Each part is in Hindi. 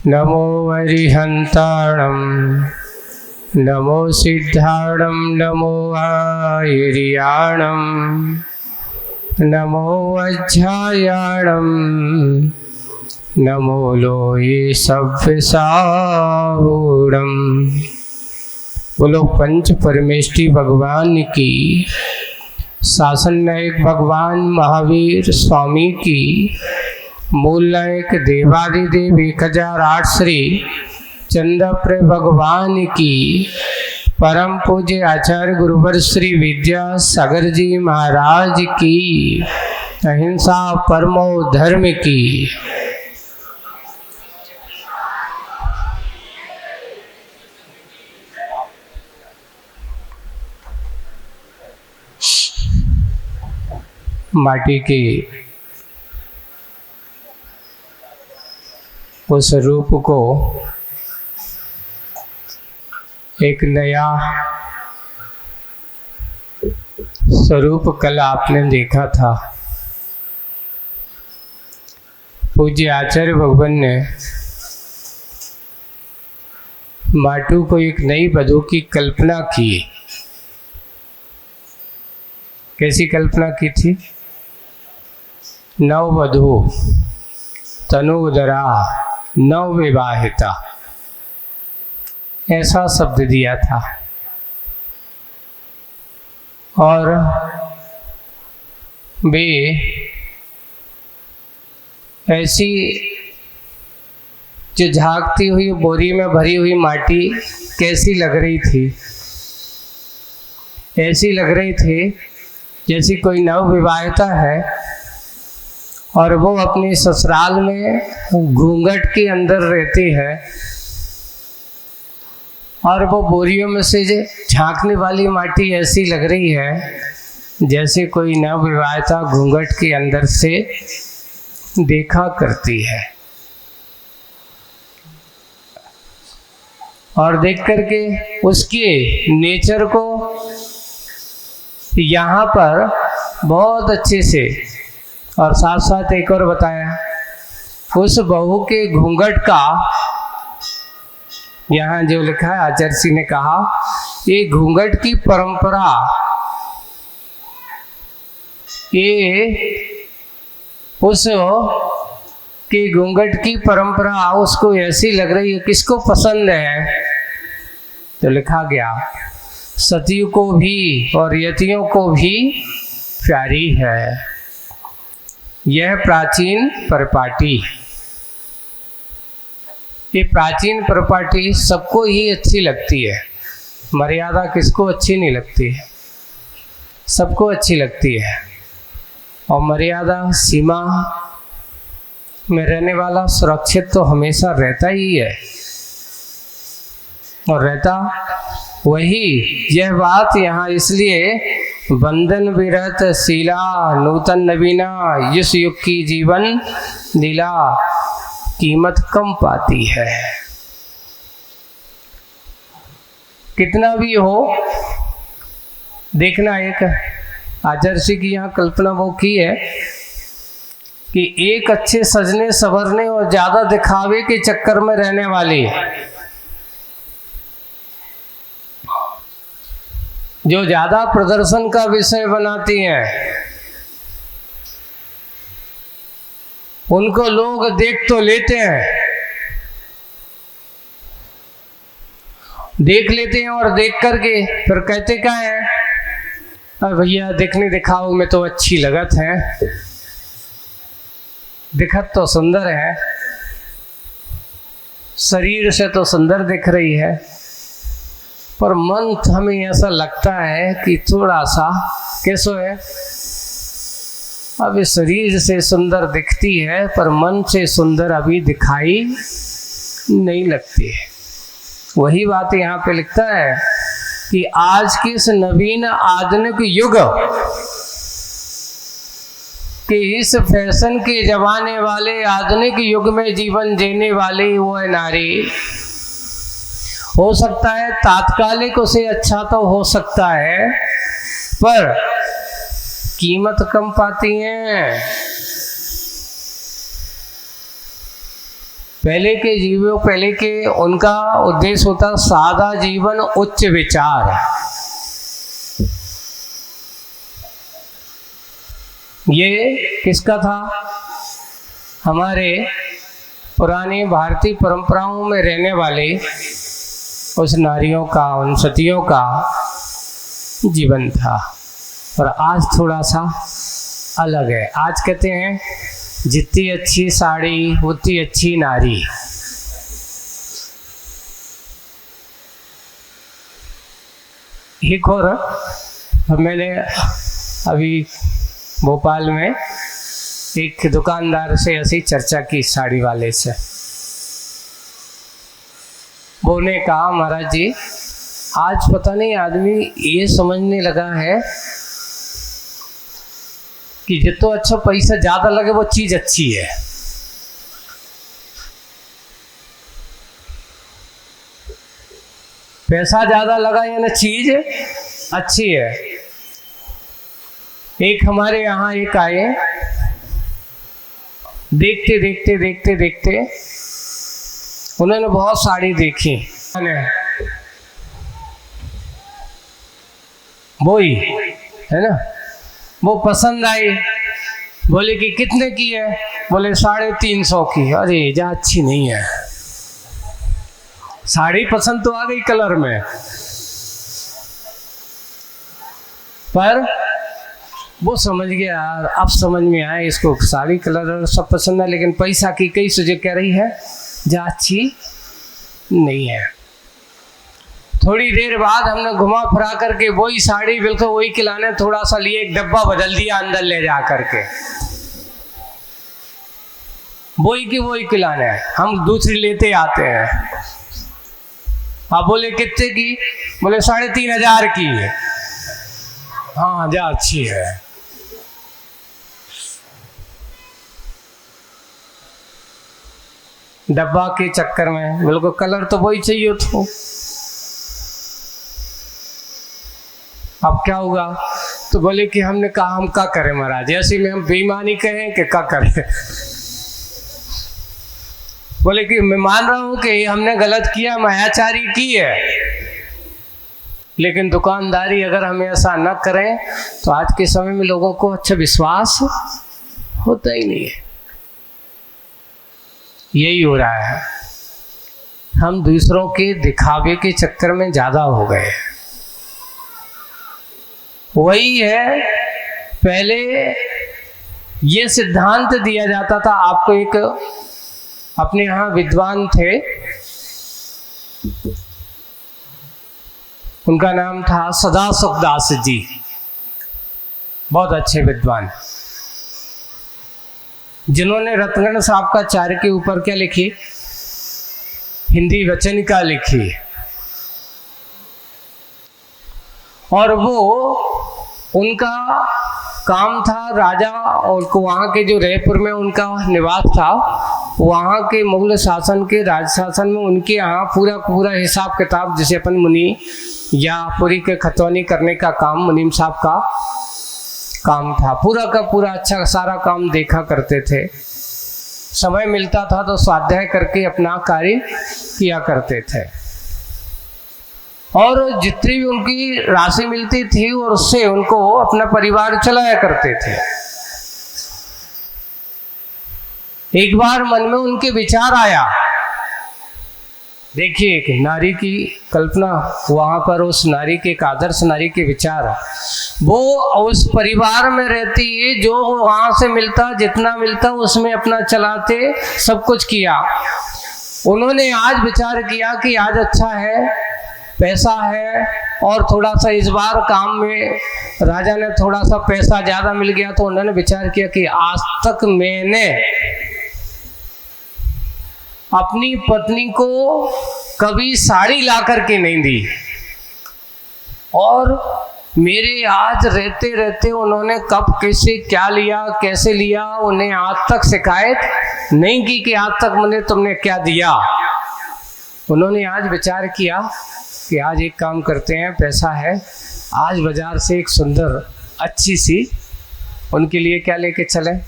नमो अरिहंताणं नमो सिद्धाणं नमो आयर्याणं नमो अज्जायाणं नमो लोये सव्यसाहूणं। बोलो पंच परमेष्टि भगवान की, शासन नायक भगवान महावीर स्वामी की, मूल नायक देवादिदेव 1008 श्री चंद्रप्र भगवान की, परम पूज्य आचार्य गुरुवर श्री विद्यासागर जी महाराज की, अहिंसा परमो धर्म की। माटी के उस रूप को एक नया स्वरूप कल आपने देखा था। पूज्य आचार्य भगवान ने माटू को एक नई वधू की कल्पना की। कैसी कल्पना की थी? नववधू तनुउदरा नवविवाहिता, ऐसा शब्द दिया था। और वे ऐसी जो झांकती हुई बोरी में भरी हुई माटी कैसी लग रही थी? ऐसी लग रही थी जैसी कोई नवविवाहिता है और वो अपनी ससुराल में घूंघट के अंदर रहती है और वो बोरियों में से झांकने वाली माटी ऐसी लग रही है जैसे कोई नवविवाहिता घूंघट के अंदर से देखा करती है। और देख करके उसके नेचर को यहाँ पर बहुत अच्छे से और साथ साथ एक और बताया, उस बहू के घूंघट का यहाँ जो लिखा है, आचार्य जी ने कहा ये घूंघट की परंपरा, ये उस के घूंघट की परंपरा उसको ऐसी लग रही है। किसको पसंद है? तो लिखा गया सतियों को भी और यतियों को भी प्यारी है यह प्राचीन परिपाटी। ये प्राचीन परिपाटी सबको ही अच्छी लगती है। मर्यादा किसको अच्छी नहीं लगती है? सबको अच्छी लगती है। और मर्यादा सीमा में रहने वाला सुरक्षित तो हमेशा रहता ही है। और रहता वही, यह बात यहाँ इसलिए बंधन विरत शीला नूतन नवीना इस युग की जीवन लीला कीमत कम पाती है। कितना भी हो, देखना एक आचार्य जी की यहाँ कल्पना वो की है कि एक अच्छे सजने संवरने और ज्यादा दिखावे के चक्कर में रहने वाली, जो ज्यादा प्रदर्शन का विषय बनाती हैं, उनको लोग देख तो लेते हैं, देख लेते हैं और देख करके फिर कहते क्या है, अरे भैया देखने दिखाओ में तो अच्छी लगत है, दिखत तो सुंदर है, शरीर से तो सुंदर दिख रही है, पर मन हमें ऐसा लगता है कि थोड़ा सा कैसो है, अभी शरीर से सुंदर दिखती है पर मन से सुंदर अभी दिखाई नहीं लगती है। वही बात यहाँ पे लिखता है कि आज के इस नवीन आधुनिक युग के इस फैशन के जमाने वाले आधुनिक युग में जीवन जीने वाली वो नारी, हो सकता है तात्कालिक उसे अच्छा तो हो सकता है, पर कीमत कम पाती हैं। पहले के जीवों, पहले के उनका उद्देश्य होता सादा जीवन उच्च विचार। ये किसका था? हमारे पुरानी भारतीय परंपराओं में रहने वाले उस नारियों का, उन सतियों का जीवन था। और आज थोड़ा सा अलग है। आज कहते हैं जितनी अच्छी साड़ी उतनी अच्छी नारी। एक और मैंने अभी भोपाल में एक दुकानदार से ऐसी चर्चा की, साड़ी वाले से। वो ने कहा, महाराज जी आज पता नहीं आदमी ये समझने लगा है कि जितना अच्छा पैसा ज्यादा लगे वो चीज अच्छी है। पैसा ज्यादा लगा यानी चीज अच्छी है। एक हमारे यहाँ एक आए, देखते देखते देखते देखते उन्होंने बहुत साड़ी देखी, वही है ना, वो पसंद आई। बोले कि कितने की है? बोले 350 की। अरे जा अच्छी नहीं है। साड़ी पसंद तो आ गई कलर में, पर वो समझ गया, अब समझ में आया इसको साड़ी कलर सब पसंद है, लेकिन पैसा की कई सुझे कह रही है जा अच्छी नहीं है। थोड़ी देर बाद हमने घुमा फिरा करके वही साड़ी बिल्कुल वही खिलाने थोड़ा सा लिए, एक डब्बा बदल दिया अंदर ले जा करके, वही की वही खिलाने। हम दूसरी लेते आते हैं। आप बोले कितने की? बोले 3500 की है। हाँ जा अच्छी है। डब्बा के चक्कर में बिल्कुल कलर तो वही चाहिए तो अब क्या होगा? तो बोले कि हमने कहा हम क्या करें महाराज, ऐसे में हम बेईमानी कहें कि क्या करें। बोले कि मैं मान रहा हूं कि हमने गलत किया, मायाचारी की है, लेकिन दुकानदारी अगर हम ऐसा न करें तो आज के समय में लोगों को अच्छा विश्वास होता ही नहीं है। यही हो रहा है, हम दूसरों के दिखावे के चक्कर में ज्यादा हो गए। वही है, पहले ये सिद्धांत दिया जाता था। आपको एक अपने यहाँ विद्वान थे, उनका नाम था सदाशिव दास जी, बहुत अच्छे विद्वान, जिन्होंने रत्नगण साहब का चार्य के ऊपर क्या लिखी? हिंदी वचनिका लिखी। और वो उनका काम था, राजा और को वहाँ के जो रायपुर में उनका निवास था, वहाँ के मुगल शासन के राज शासन में उनके यहाँ पूरा हिसाब किताब, जिसे अपन मुनि या पूरी के खतौनी करने का काम मुनीम साहब का काम था, पूरा का पूरा अच्छा सारा काम देखा करते थे। समय मिलता था तो स्वाध्याय करके अपना कार्य किया करते थे, और जितनी भी उनकी राशि मिलती थी और उससे उनको अपना परिवार चलाया करते थे। एक बार मन में उनके विचार आया, देखिए एक नारी की कल्पना, वहां पर उस नारी के, एक आदर्श नारी के विचार, वो उस परिवार में रहती है, जो वहां से मिलता जितना मिलता उसमें अपना चलाते, सब कुछ किया। उन्होंने आज विचार किया कि आज अच्छा है, पैसा है, और थोड़ा सा इस बार काम में राजा ने थोड़ा सा पैसा ज्यादा मिल गया, तो उन्होंने विचार किया कि आज तक मैंने अपनी पत्नी को कभी साड़ी ला करके नहीं दी, और मेरे आज रहते रहते उन्होंने कब कैसे क्या लिया, कैसे लिया, उन्हें आज तक शिकायत नहीं की कि आज तक मैंने तुमने क्या दिया। उन्होंने आज विचार किया कि आज एक काम करते हैं, पैसा है, आज बाजार से एक सुंदर अच्छी सी उनके लिए क्या लेके चलें?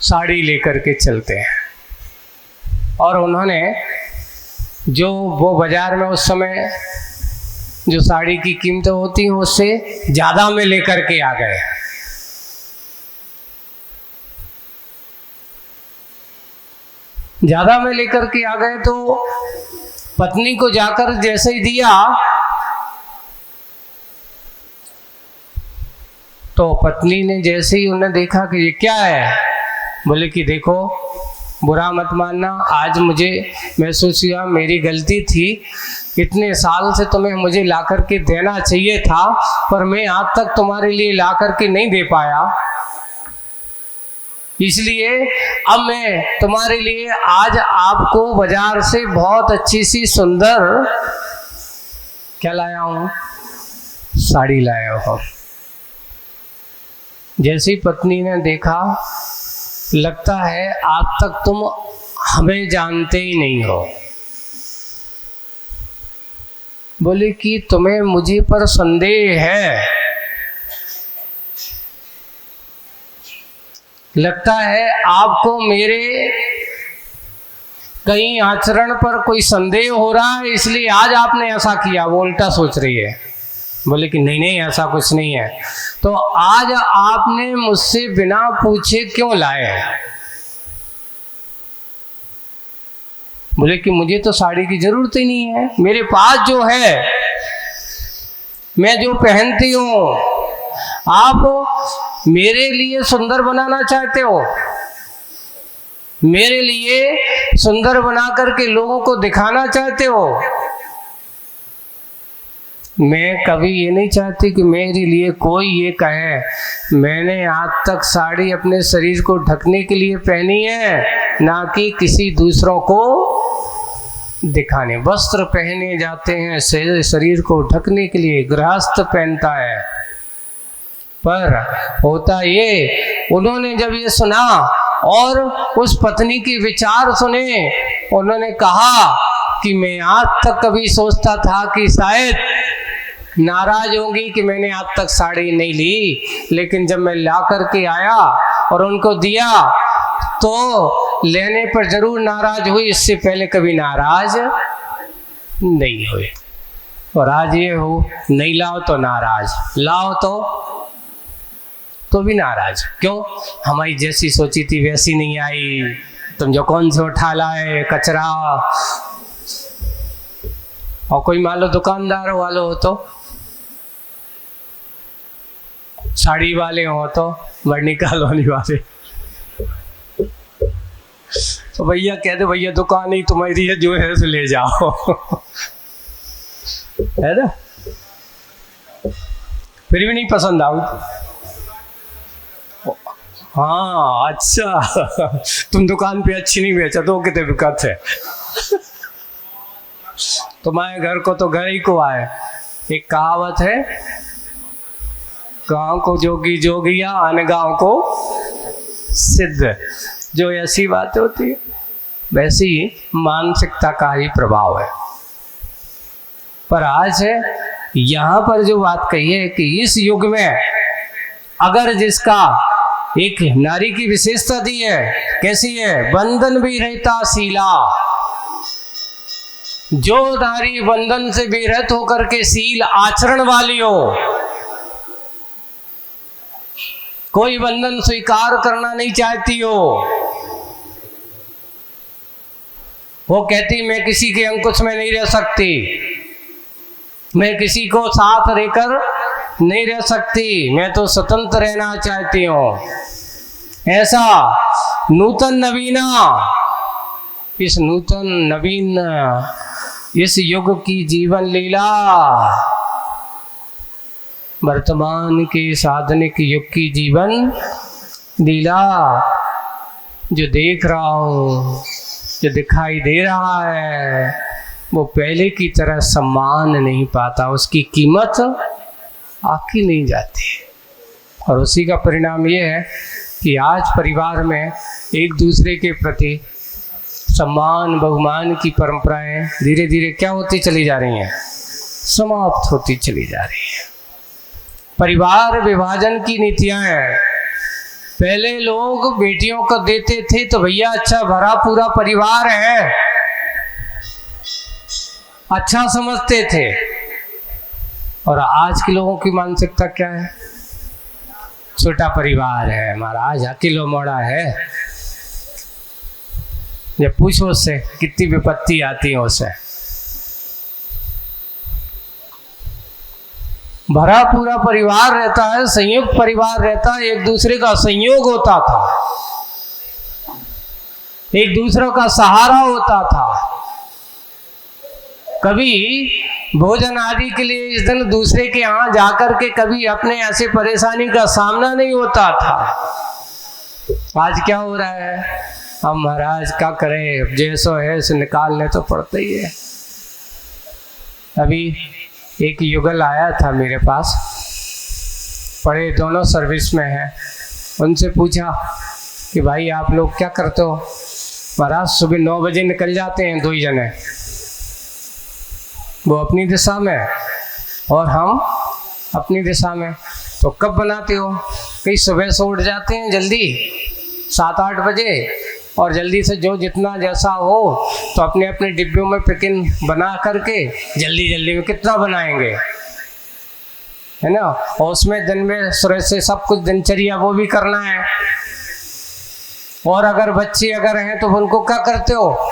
साड़ी लेकर के चलते हैं। और उन्होंने जो वो बाजार में उस समय जो साड़ी की कीमतें होती हैं उससे ज़्यादा में लेकर के आ गए। ज़्यादा में लेकर के आ गए तो पत्नी को जाकर जैसे ही दिया तो पत्नी ने जैसे ही उन्हें देखा कि ये क्या है, बोले कि देखो बुरा मत मानना, आज मुझे महसूस हुआ मेरी गलती थी, इतने साल से तुम्हें मुझे ला कर के देना चाहिए था पर मैं आज तक तुम्हारे लिए ला कर के नहीं दे पाया, इसलिए अब मैं तुम्हारे लिए आज आपको बाजार से बहुत अच्छी सी सुंदर क्या लाया हूँ, साड़ी लाया हूँ। जैसी पत्नी ने देखा, लगता है आज तक तुम हमें जानते ही नहीं हो। बोले कि तुम्हें मुझे पर संदेह है, लगता है आपको मेरे कहीं आचरण पर कोई संदेह हो रहा है, इसलिए आज आपने ऐसा किया। वो उल्टा सोच रही है। बोले कि नहीं नहीं ऐसा कुछ नहीं है, तो आज आपने मुझसे बिना पूछे क्यों लाए? बोले कि मुझे तो साड़ी की जरूरत ही नहीं है, मेरे पास जो है मैं जो पहनती हूँ, आप मेरे लिए सुंदर बनाना चाहते हो, मेरे लिए सुंदर बना करके लोगों को दिखाना चाहते हो। मैं कभी ये नहीं चाहती कि मेरे लिए कोई ये कहे मैंने आज तक साड़ी अपने शरीर को ढकने के लिए पहनी है, ना कि किसी दूसरों को दिखाने। वस्त्र पहने जाते हैं शरीर को ढकने के लिए, गृहस्थ पहनता है। पर होता ये, उन्होंने जब ये सुना और उस पत्नी के विचार सुने, उन्होंने कहा कि मैं आज तक कभी सोचता था कि शायद नाराज होंगी कि मैंने आज तक साड़ी नहीं ली, लेकिन जब मैं ला करके आया और उनको दिया तो लेने पर जरूर नाराज हुई, इससे पहले कभी नाराज नहीं हुई। और आज ये हो, नहीं लाओ तो नाराज, लाओ तो भी नाराज। क्यों? हमारी जैसी सोची थी वैसी नहीं आई, तुम जो कौन से उठा लाए कचरा। और कोई मान लो दुकानदार वाले हो तो, साड़ी वाले हो तो, वर्णी कॉलोनी वाले, तो भैया कह दो भैया दुकान ही तुम्हारी है, जो है सो ले जाओ है ना। फिर भी नहीं पसंद आओ। हाँ अच्छा तुम दुकान पे अच्छी नहीं बेचा तो कितने विकत है तुम्हारे घर को तो घर ही को आए। एक कहावत है, गांव को जोगी जोगिया, अन गांव को सिद्ध। जो ऐसी बात होती है वैसी मानसिकता का ही प्रभाव है। पर आज है यहाँ पर जो बात कही है कि इस युग में अगर जिसका एक नारी की विशेषता दी है, कैसी है? बंधन भी रहता शीला। जो नारी बंधन से बेरहत होकर के शील आचरण वाली हो, कोई बंधन स्वीकार करना नहीं चाहती हो, वो कहती मैं किसी के अंकुश में नहीं रह सकती, मैं किसी को साथ रहकर नहीं रह सकती, मैं तो स्वतंत्र रहना चाहती हूँ। ऐसा नूतन नवीना, इस नूतन नवीन इस युग की जीवन लीला, वर्तमान के साधनिक युग की जीवन लीला जो देख रहा हूँ, जो दिखाई दे रहा है, वो पहले की तरह सम्मान नहीं पाता, उसकी कीमत आकी नहीं जाती। और उसी का परिणाम ये है कि आज परिवार में एक दूसरे के प्रति सम्मान बहुमान की परंपराएं धीरे धीरे क्या होती चली जा रही हैं? समाप्त होती चली जा रही है। परिवार विभाजन की नीतियां हैं, पहले लोग बेटियों को देते थे तो भैया अच्छा भरा पूरा परिवार है, अच्छा समझते थे। और आज के लोगों की मानसिकता क्या है? छोटा परिवार है महाराज, अकेलो मोड़ा है। जब पूछो उससे कितनी विपत्ति आती है उसे। भरा पूरा परिवार रहता है, संयुक्त परिवार रहता है, एक दूसरे का संयोग होता था, एक दूसरे का सहारा होता था। कभी भोजन आदि के लिए इस दिन दूसरे के यहाँ जाकर के कभी अपने ऐसे परेशानी का सामना नहीं होता था। आज क्या हो रहा है? हम महाराज क्या करें, जैसो है उसे निकालने तो पड़ता ही है। अभी एक युगल आया था मेरे पास, पढ़े दोनों सर्विस में हैं। उनसे पूछा कि भाई आप लोग क्या करते हो? महाराज सुबह 9 बजे निकल जाते हैं 2 ही जने, वो अपनी दिशा में और हम अपनी दिशा में। तो कब बनाते हो? कई सुबह से उठ जाते हैं जल्दी 7-8 बजे, और जल्दी से जो जितना जैसा हो तो अपने अपने डिब्बों में पैकिंग बना करके जल्दी जल्दी में कितना बनाएंगे, है ना। और उसमें दिन में सुबह से सब कुछ दिनचर्या वो भी करना है। और अगर बच्चे अगर हैं तो उनको क्या करते हो?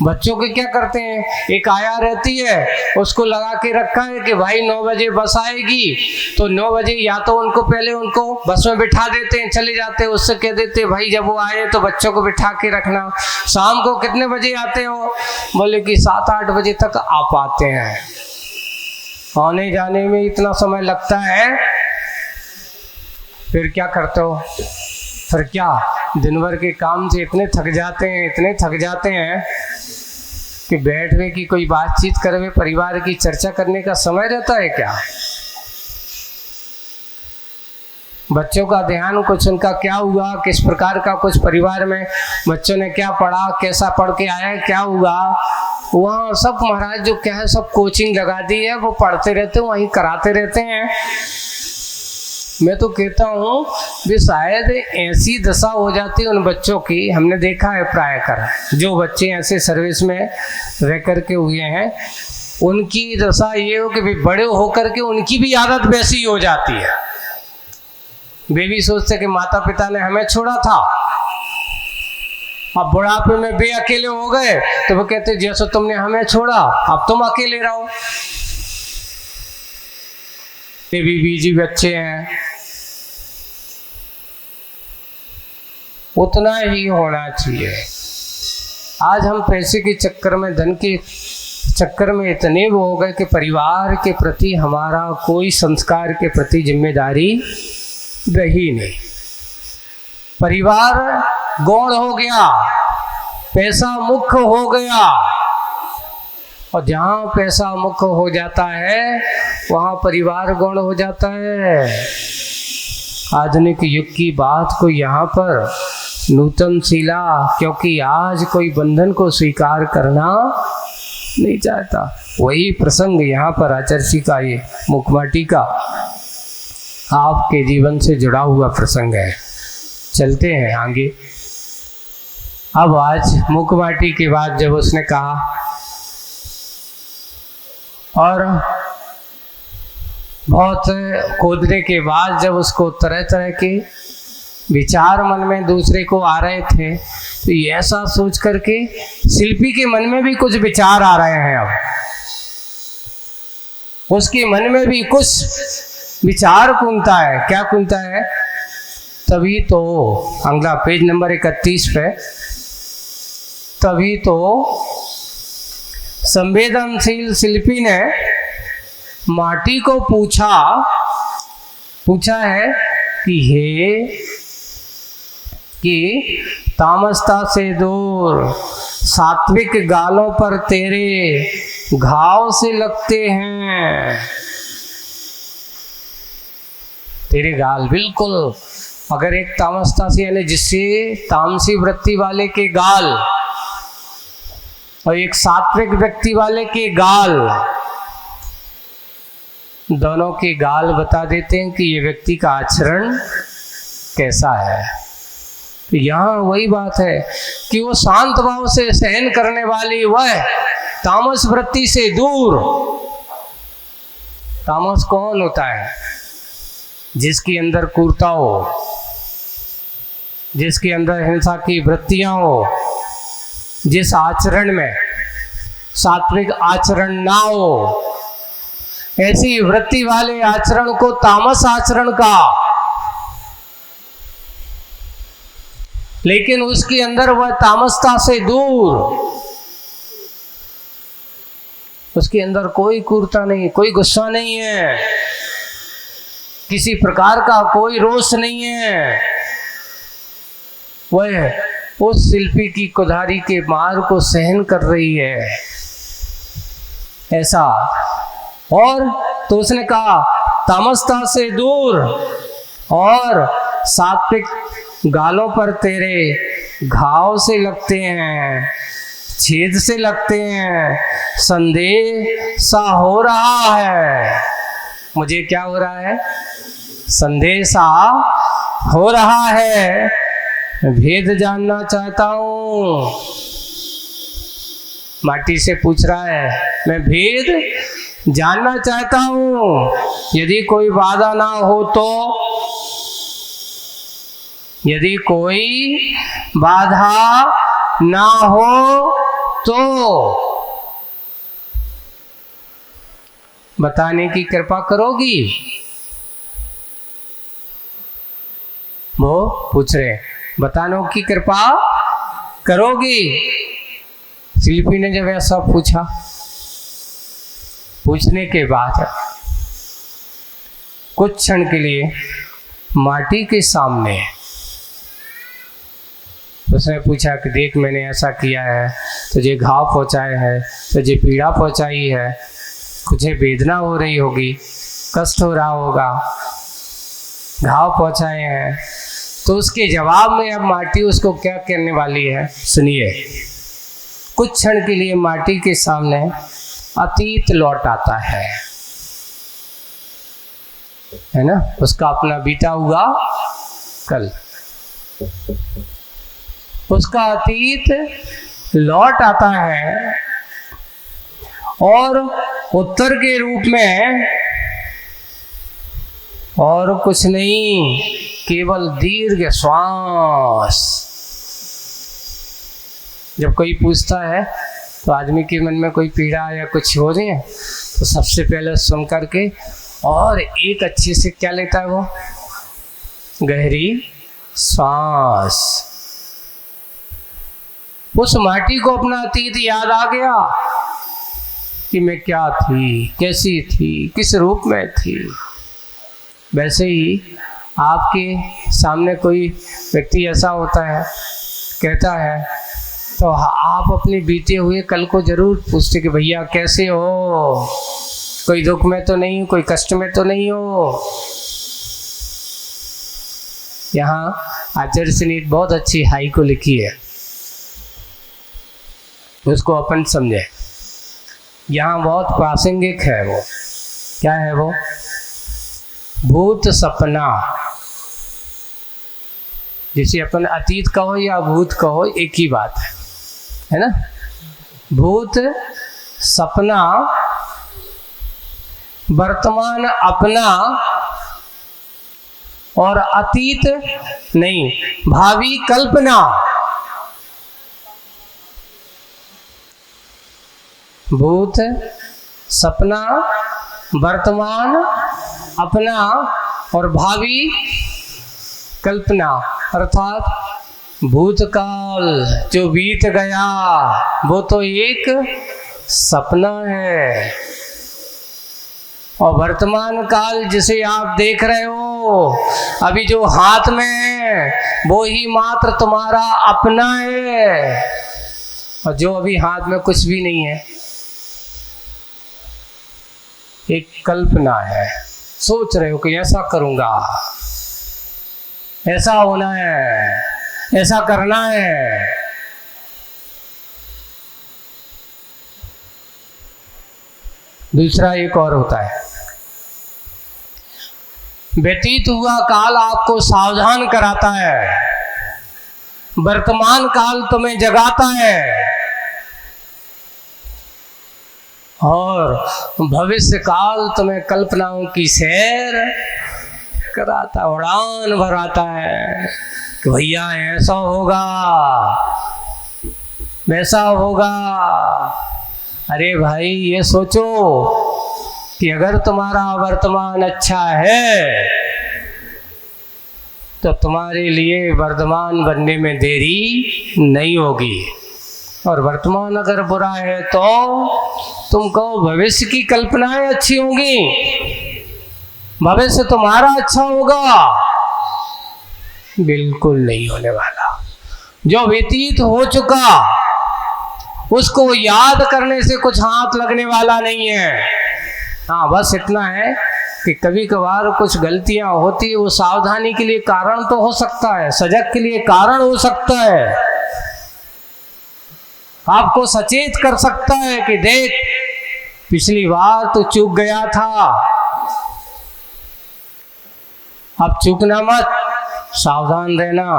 बच्चों के क्या करते हैं? एक आया रहती है, उसको लगा के रखा है कि भाई 9 बजे बस आएगी, तो 9 बजे या तो उनको पहले उनको बस में बिठा देते हैं, चले जाते हैं। उससे कह देते हैं भाई जब वो आए तो बच्चों को बिठा के रखना। शाम को कितने बजे आते हो? बोले कि 7-8 बजे तक आ पाते हैं। आने जाने में इतना समय लगता है, फिर क्या करते हो? फिर क्या दिन भर के काम से इतने थक जाते हैं कि बैठने की कोई बातचीत करवे, परिवार की चर्चा करने का समय रहता है क्या? बच्चों का ध्यान कुछ उनका क्या हुआ, किस प्रकार का कुछ परिवार में बच्चों ने क्या पढ़ा, कैसा पढ़ के आया, क्या हुआ, वहाँ सब महाराज जो क्या है सब कोचिंग लगा दी है, वो पढ़ते रहते हैं, वहीं कराते रहते हैं। मैं तो कहता हूँ भी शायद ऐसी दशा हो जाती है उन बच्चों की। हमने देखा है प्राय कर जो बच्चे ऐसे सर्विस में रह करके हुए हैं, उनकी दशा ये हो कि भी बड़े होकर के उनकी भी आदत वैसी हो जाती है। वे भी सोचते कि माता पिता ने हमें छोड़ा था, अब बुढ़ापे में वे अकेले हो गए, तो वो कहते जैसे तुमने हमें छोड़ा अब तुम अकेले रहो। ये भी बीजी बच्चे हैं, उतना ही होना चाहिए। आज हम पैसे के चक्कर में, धन के चक्कर में इतने वो हो गए कि परिवार के प्रति हमारा कोई संस्कार के प्रति जिम्मेदारी रही नहीं। परिवार गौण हो गया, पैसा मुख्य हो गया, और जहाँ पैसा मुख्य हो जाता है वहाँ परिवार गौण हो जाता है। आधुनिक युग की बात को यहाँ पर नूतन शिला, क्योंकि आज कोई बंधन को स्वीकार करना नहीं चाहता। वही प्रसंग यहाँ पर आचर्षी का, ये मुखमाटी का आपके जीवन से जुड़ा हुआ प्रसंग है। चलते हैं आगे। अब आज मुखमाटी के बाद जब उसने कहा और बहुत खोदने के बाद जब उसको तरह तरह के विचार मन में दूसरे को आ रहे थे, तो ये ऐसा सोच करके शिल्पी के मन में भी कुछ विचार आ रहे हैं। अब उसके मन में भी कुछ विचार कुंता है। क्या कुंता है? तभी तो अगला पेज नंबर 31 पे, तभी तो संवेदनशील शिल्पी ने माटी को पूछा है कि हे कि तामसता से दूर सात्विक गालों पर तेरे घाव से लगते हैं। तेरे गाल बिल्कुल, अगर एक तामसता से यानी जिससे तामसी वृत्ति वाले के गाल और एक सात्विक व्यक्ति वाले के गाल, दोनों के गाल बता देते हैं कि ये व्यक्ति का आचरण कैसा है। तो यहाँ वही बात है कि वो शांत भाव से सहन करने वाली वह तामस वृत्ति से दूर। तामस कौन होता है? जिसके अंदर क्रूरता हो, जिसके अंदर हिंसा की वृत्तियां हो, जिस आचरण में सात्विक आचरण ना हो, ऐसी वृत्ति वाले आचरण को तामस आचरण का। लेकिन उसके अंदर वह तामसता से दूर, उसके अंदर कोई क्रूरता नहीं, कोई गुस्सा नहीं है, किसी प्रकार का कोई रोष नहीं है। वह उस शिल्पी की कुल्हाड़ी के मार को सहन कर रही है, ऐसा। और तो उसने कहा तामसता से दूर, और सात्विक गालों पर तेरे घाव से लगते हैं, छेद से लगते हैं, संदेह सा हो रहा है। मुझे क्या हो रहा है? संदेह सा हो रहा है, भेद जानना चाहता हूं। माटी से पूछ रहा है, मैं भेद जानना चाहता हूं। यदि कोई बाधा ना हो तो, यदि कोई बाधा ना हो तो बताने की कृपा करोगी? वो पूछ रहे, बताने की कृपा करोगी? शिल्पी ने जब ऐसा पूछा, पूछने के बाद कुछ क्षण के लिए माटी के सामने उसने पूछा कि देख, मैंने ऐसा किया है, तुझे घाव पहुंचाए है, तुझे पीड़ा पहुंचाई है, तुझे वेदना हो रही होगी, कष्ट हो रहा होगा, घाव पहुंचाए हैं। तो उसके जवाब में अब माटी उसको क्या कहने वाली है, सुनिए। कुछ क्षण के लिए माटी के सामने अतीत लौट आता है ना, उसका अपना बीता हुआ कल, उसका अतीत लौट आता है और उत्तर के रूप में और कुछ नहीं, केवल दीर्घ श्वास। जब कोई पूछता है तो आदमी के मन में कोई पीड़ा या कुछ हो रही है तो सबसे पहले सुन करके और एक अच्छे से क्या लेता है, वो गहरी सांस। उस माटी को अपना अतीत याद आ गया कि मैं क्या थी, कैसी थी, किस रूप में थी। वैसे ही आपके सामने कोई व्यक्ति ऐसा होता है, कहता है, तो आप अपने बीते हुए कल को जरूर पूछते कि भैया कैसे हो, कोई दुख में तो नहीं हो, कोई कष्ट में तो नहीं हो। यहाँ आचार्य से ने बहुत अच्छी हाई को लिखी है, उसको अपन समझे। यहाँ बहुत प्रासंगिक है। वो क्या है? वो भूत सपना, जिसे अपन अतीत कहो या भूत कहो एक ही बात है ना। भूत सपना, वर्तमान अपना और अतीत नहीं, भावी कल्पना। भूत सपना, वर्तमान अपना और भावी कल्पना, अर्थात भूतकाल जो बीत गया वो तो एक सपना है, और वर्तमान काल जिसे आप देख रहे हो अभी जो हाथ में है वो ही मात्र तुम्हारा अपना है, और जो अभी हाथ में कुछ भी नहीं है एक कल्पना है। सोच रहे हो कि ऐसा करूंगा, ऐसा होना है, ऐसा करना है। दूसरा एक और होता है, व्यतीत हुआ काल आपको सावधान कराता है, वर्तमान काल तुम्हें जगाता है और भविष्य काल तुम्हें कल्पनाओं की सैर कराता, उड़ान भराता है कि भैया ऐसा होगा वैसा होगा। अरे भाई ये सोचो कि अगर तुम्हारा वर्तमान अच्छा है तो तुम्हारे लिए वर्तमान बनने में देरी नहीं होगी, और वर्तमान अगर बुरा है तो तुमको भविष्य की कल्पनाएं अच्छी होंगी, भविष्य तुम्हारा अच्छा होगा। बिल्कुल नहीं होने वाला। जो व्यतीत हो चुका उसको याद करने से कुछ हाथ लगने वाला नहीं है। हाँ, बस इतना है कि कभी कभार कुछ गलतियां होती है, वो सावधानी के लिए कारण तो हो सकता है, सजग के लिए कारण हो सकता है, आपको सचेत कर सकता है कि देख पिछली बार तो चूक गया था, अब चूकना मत, सावधान रहना,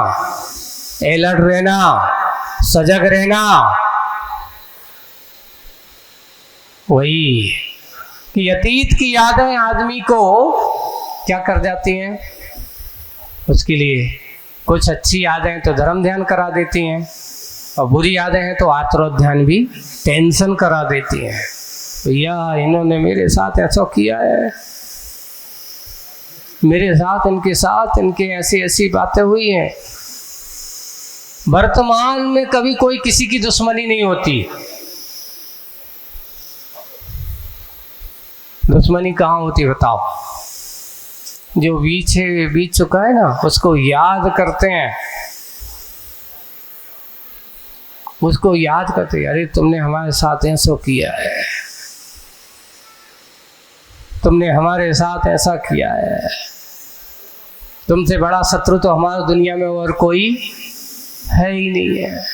अलर्ट रहना, सजग रहना। वही कि अतीत की यादें आदमी को क्या कर जाती हैं, उसके लिए कुछ अच्छी यादें तो धर्म ध्यान करा देती हैं और बुरी यादें हैं तो आत्रोत ध्यान भी टेंशन करा देती हैं। भैया इन्होंने मेरे साथ ऐसा किया है, मेरे साथ इनके ऐसी ऐसी बातें हुई हैं। वर्तमान में कभी कोई किसी की दुश्मनी नहीं होती। दुश्मनी कहाँ होती बताओ? जो बीत चुका है ना उसको याद करते हैं, उसको याद करते हैं, अरे तुमने हमारे साथ ऐसा किया है, तुमने हमारे साथ ऐसा किया है, तुमसे बड़ा शत्रु तो हमारी दुनिया में और कोई है ही नहीं है।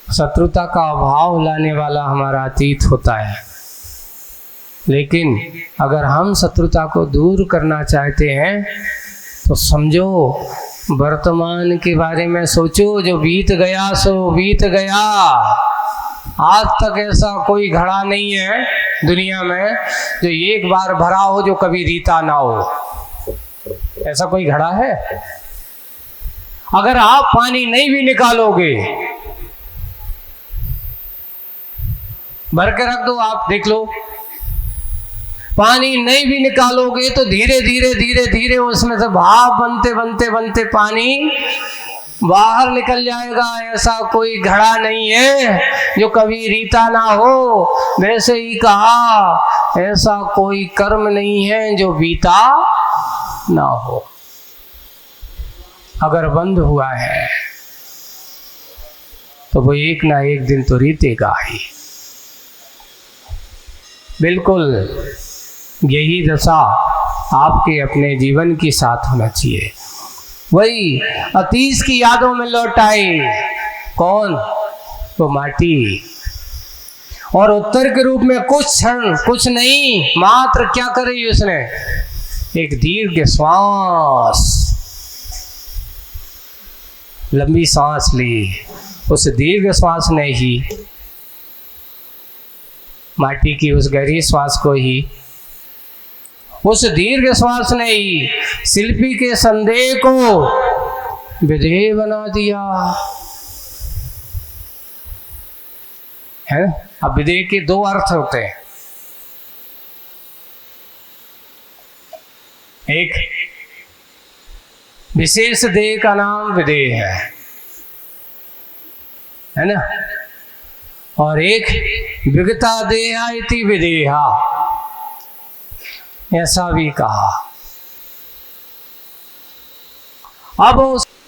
शत्रुता का अभाव लाने वाला हमारा अतीत होता है, लेकिन अगर हम शत्रुता को दूर करना चाहते हैं तो समझो, वर्तमान के बारे में सोचो। जो बीत गया सो बीत गया। आज तक ऐसा कोई घड़ा नहीं है दुनिया में जो एक बार भरा हो जो कभी रीता ना हो। ऐसा कोई घड़ा है? अगर आप पानी नहीं भी निकालोगे, भर के रख दो, आप देख लो, पानी नहीं भी निकालोगे तो धीरे धीरे धीरे धीरे उसमें से भाप बनते बनते बनते पानी बाहर निकल जाएगा। ऐसा कोई घड़ा नहीं है जो कभी रीता ना हो। वैसे ही कहा, ऐसा कोई कर्म नहीं है जो बीता ना हो। अगर बंद हुआ है तो वो एक ना एक दिन तो रीतेगा ही। बिल्कुल यही दशा आपके अपने जीवन के साथ होना चाहिए। वही अतीत की यादों में लौट आई कौन? वो माटी। और उत्तर के रूप में कुछ क्षण, कुछ नहीं, मात्र क्या करी उसने? एक दीर्घ श्वास, लंबी सांस ली। उस दीर्घ श्वास ने ही, माटी की उस गहरी श्वास को ही, उस दीर्घ श्वास ने ही शिल्पी के संदेह को विधेय बना दिया है। अब विधेय के दो अर्थ होते हैं, एक विशेष देह का नाम विधेय है ना, और एक विगता देहा इति विधेया, ऐसा भी कहा। अब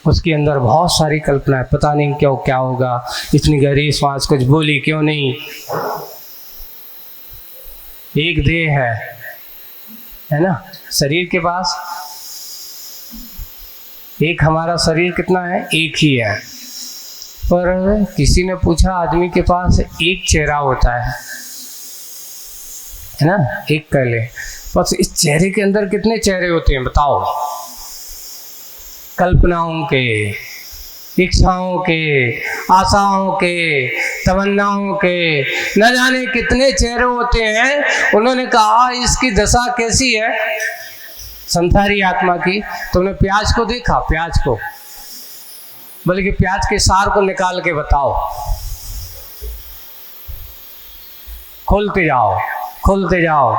उसके अंदर बहुत सारी कल्पनाएं, पता नहीं क्यों क्या होगा, इतनी गहरी श्वास कुछ बोली क्यों नहीं। एक देह है ना शरीर के पास, एक हमारा शरीर कितना है? एक ही है। पर किसी ने पूछा, आदमी के पास एक चेहरा होता है ना, एक कर ले, बस इस चेहरे के अंदर कितने चेहरे होते हैं बताओ? कल्पनाओं के, इच्छाओं के, आशाओं के, तमन्नाओं के, न जाने कितने चेहरे होते हैं। उन्होंने कहा इसकी दशा कैसी है संसारी आत्मा की? तुमने प्याज को देखा? प्याज को, बल्कि प्याज के सार को निकाल के बताओ। खोलते जाओ, खोलते जाओ,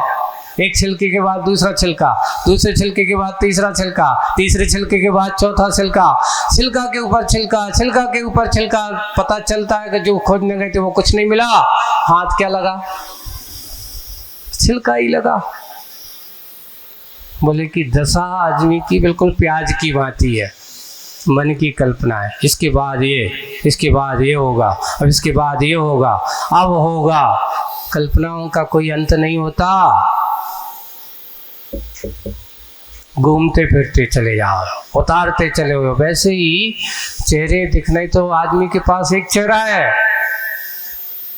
एक छिलके के बाद दूसरा छिलका, दूसरे छिलके के बाद तीसरा छिलका, तीसरे छिलके के बाद चौथा छिलका, छिलका के ऊपर छिलका, छिलका के ऊपर छिलका। पता चलता है कि जो खोजने गए थे वो कुछ नहीं मिला। हाथ क्या लगा? छिलका ही लगा। बोले कि दशा आदमी की बिल्कुल प्याज की भांति है। मन की कल्पना है, इसके बाद ये, इसके बाद ये होगा, अब इसके बाद ये होगा, अब होगा। कल्पनाओं का कोई अंत नहीं होता। घूमते फिरते चले जाओ, उतारते चले हो। वैसे ही चेहरे दिखने तो आदमी के पास एक चेहरा है,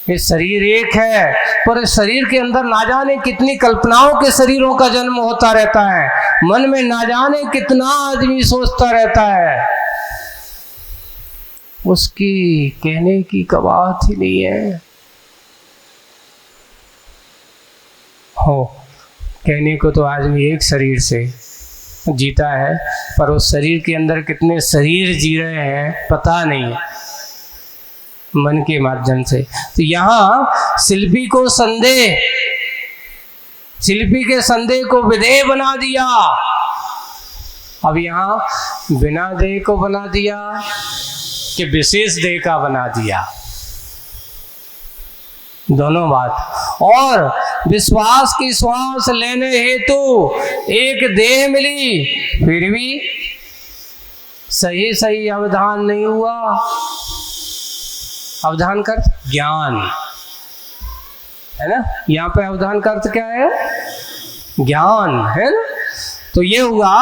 ये शरीर एक है, पर इस शरीर के अंदर ना जाने कितनी कल्पनाओं के शरीरों का जन्म होता रहता है। मन में ना जाने कितना आदमी सोचता रहता है, उसकी कहने की कवात ही नहीं है। हो कहने को तो आदमी एक शरीर से जीता है, पर उस शरीर के अंदर कितने शरीर जी रहे हैं पता नहीं, मन के माध्यम से। तो यहाँ शिल्पी को संदेह, शिल्पी के संदेह को विधेय बना दिया। अब यहाँ बिना देह को बना दिया कि विशेष देह का बना दिया, दोनों बात। और विश्वास की श्वास लेने हेतु एक देह मिली, फिर भी सही सही अवधान नहीं हुआ। अवधान का अर्थ ज्ञान है ना, यहाँ पे अवधान का अर्थ क्या है? ज्ञान है ना। तो ये हुआ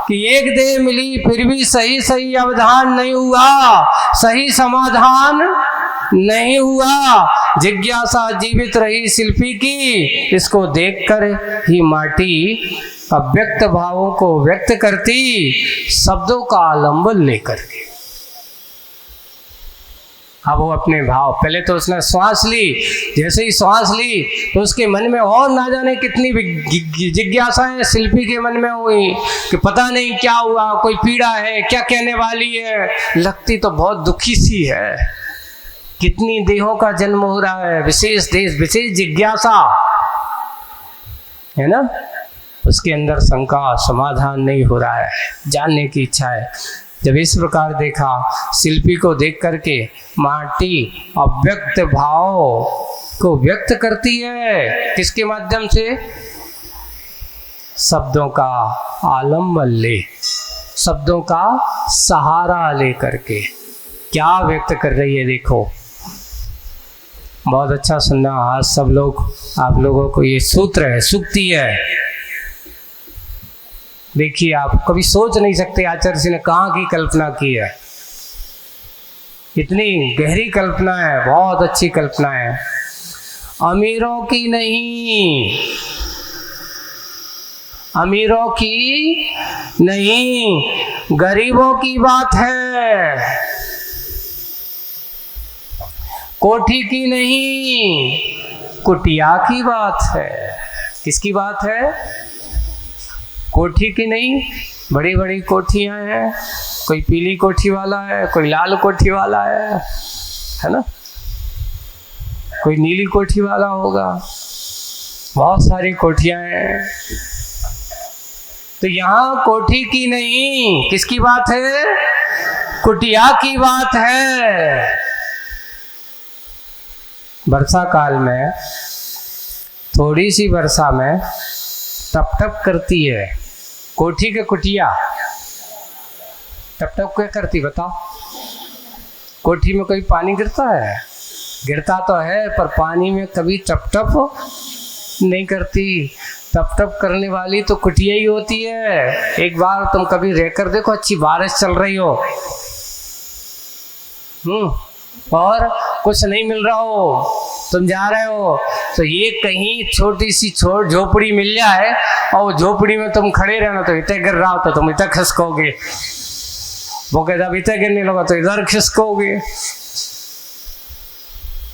कि एक देह मिली, फिर भी सही सही अवधान नहीं हुआ, सही समाधान नहीं हुआ। जिज्ञासा जीवित रही शिल्पी की, इसको देखकर ही माटी अव्यक्त भावों को व्यक्त करती, शब्दों का आलंबन लेकर के। अब वो अपने भाव, पहले तो उसने श्वास ली, जैसे ही श्वास ली तो उसके मन में और ना जाने कितनी जिज्ञासाएं शिल्पी के मन में हुई कि पता नहीं क्या हुआ, कोई पीड़ा है, क्या कहने वाली है, लगती तो बहुत दुखी सी है, कितनी देहों का जन्म हो रहा है, विशेष देश, विशेष जिज्ञासा है ना। उसके अंदर शंका, समाधान नहीं हो रहा है, जानने की इच्छा है। जब इस प्रकार देखा, शिल्पी को देख करके माटी अव्यक्त भाव को व्यक्त करती है, किसके माध्यम से? शब्दों का आलंबन ले, शब्दों का सहारा ले करके क्या व्यक्त कर रही है देखो। बहुत अच्छा सुनना आज सब लोग, आप लोगों को ये सूत्र है, सूक्ति है। देखिए, आप कभी सोच नहीं सकते आचार्य जी ने कहाँ की कल्पना की है, इतनी गहरी कल्पना है, बहुत अच्छी कल्पना है। अमीरों की नहीं, अमीरों की नहीं, गरीबों की बात है। कोठी की नहीं, कुटिया की बात है। किसकी बात है? कोठी की नहीं। बड़ी बड़ी कोठियां हैं, कोई पीली कोठी वाला है, कोई लाल कोठी वाला है ना, कोई नीली कोठी वाला होगा, बहुत सारी कोठियां हैं। तो यहाँ कोठी की नहीं, किसकी बात है? कुटिया की बात है। वर्षा काल में थोड़ी सी वर्षा में टप टप करती है कोठी के कुटिया, टप टप क्या करती बताओ? कोठी में कोई पानी गिरता है? गिरता तो है, पर पानी में कभी टप टप नहीं करती। टप टप करने वाली तो कुटिया ही होती है। एक बार तुम कभी रहकर देखो, अच्छी बारिश चल रही हो और कुछ नहीं मिल रहा हो, तुम जा रहे हो तो ये कहीं छोटी सी झोपड़ी मिल जाए और वो झोपड़ी में तुम खड़े रहना, तो इतने गिर रहा हो तो तुम इतना खिसकोगे, वो कहता अब इतना गिरने लगा तो इधर खिसकोगे।